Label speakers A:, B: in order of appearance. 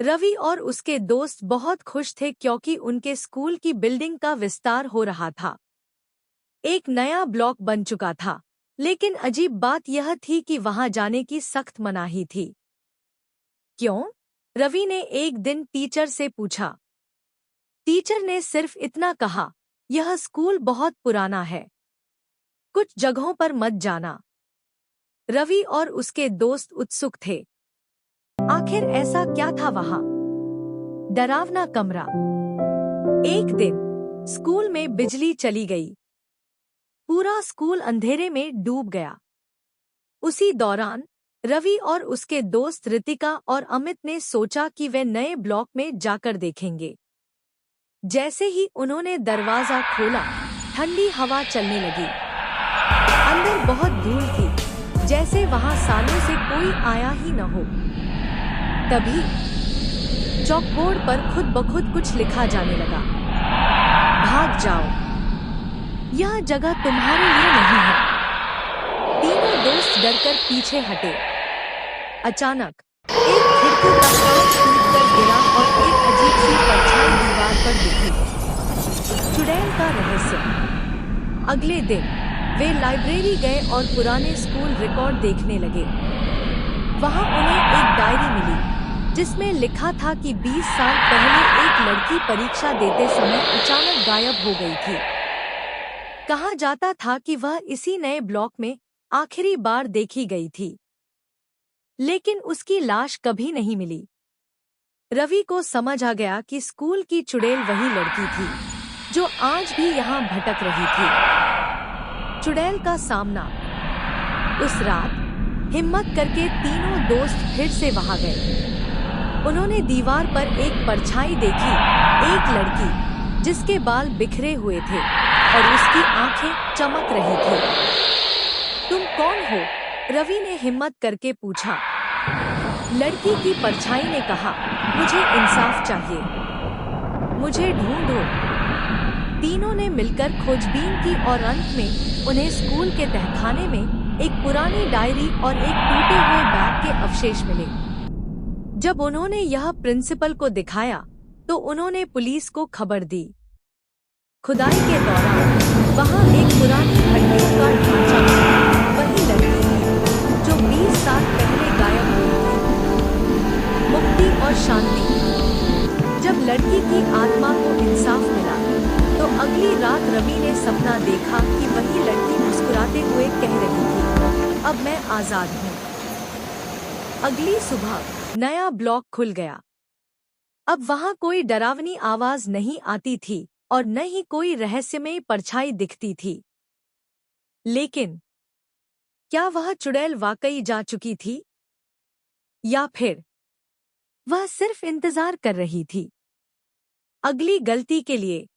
A: रवि और उसके दोस्त बहुत खुश थे क्योंकि उनके स्कूल की बिल्डिंग का विस्तार हो रहा था। एक नया ब्लॉक बन चुका था, लेकिन अजीब बात यह थी कि वहां जाने की सख्त मनाही थी। क्यों? रवि ने एक दिन टीचर से पूछा। टीचर ने सिर्फ इतना कहा, यह स्कूल बहुत पुराना है, कुछ जगहों पर मत जाना। रवि और उसके दोस्त उत्सुक थे। आखिर ऐसा क्या था वहां? डरावना कमरा। एक दिन स्कूल में बिजली चली गई। पूरा स्कूल अंधेरे में डूब गया। उसी दौरान रवि और उसके दोस्त रितिका और अमित ने सोचा कि वे नए ब्लॉक में जाकर देखेंगे। जैसे ही उन्होंने दरवाजा खोला, ठंडी हवा चलने लगी। अंदर बहुत धूल थी, जैसे वहां सालों से कोई आया ही न हो। तभी चॉकबोर्ड पर खुद ब खुद कुछ लिखा जाने लगा। भाग जाओ, यह जगह तुम्हारे लिए नहीं है। तीनों दोस्त डरकर पीछे हटे। अचानक एक खिड़की का कांच टूटकर गिरा और एक अजीब सी परछाई दीवार पर दिखी। चुड़ैल का रहस्य। अगले दिन वे लाइब्रेरी गए और पुराने स्कूल रिकॉर्ड देखने लगे। वहां उन्हें एक डायरी मिली, जिसमें लिखा था कि 20 साल पहले एक लड़की परीक्षा देते समय अचानक गायब हो गई थी। कहा जाता था कि वह इसी नए ब्लॉक में आखिरी बार देखी गई थी, लेकिन उसकी लाश कभी नहीं मिली। रवि को समझ आ गया कि स्कूल की चुड़ैल वही लड़की थी, जो आज भी यहाँ भटक रही थी। चुड़ैल का सामना। उस रात हिम्मत करके तीनों दोस्त फिर से वहां गए। उन्होंने दीवार पर एक परछाई देखी, एक लड़की जिसके बाल बिखरे हुए थे और उसकी आंखें चमक रही थी। तुम कौन हो? रवि ने हिम्मत करके पूछा। लड़की की परछाई ने कहा, मुझे इंसाफ चाहिए, मुझे ढूंढो। तीनों ने मिलकर खोजबीन की और अंत में उन्हें स्कूल के तहखाने में एक पुरानी डायरी और एक टूटे हुए बैग के अवशेष मिले। जब उन्होंने यह प्रिंसिपल को दिखाया, तो उन्होंने पुलिस को खबर दी। खुदाई के दौरान वहां एक पुरानी हड्डियों का ढांचा मिला। वही लड़की थी जो 20 साल पहले गायब हुई थी। मुक्ति और शांति। जब लड़की की आत्मा को इंसाफ मिला, तो अगली रात रवि ने सपना देखा कि वही लड़की मुस्कुराते हुए कह रही थी, अब मैं आजाद हूँ। अगली सुबह नया ब्लॉक खुल गया। अब वहां कोई डरावनी आवाज नहीं आती थी और न ही कोई रहस्यमय परछाई दिखती थी। लेकिन क्या वह चुड़ैल वाकई जा चुकी थी, या फिर वह सिर्फ इंतजार कर रही थी अगली गलती के लिए?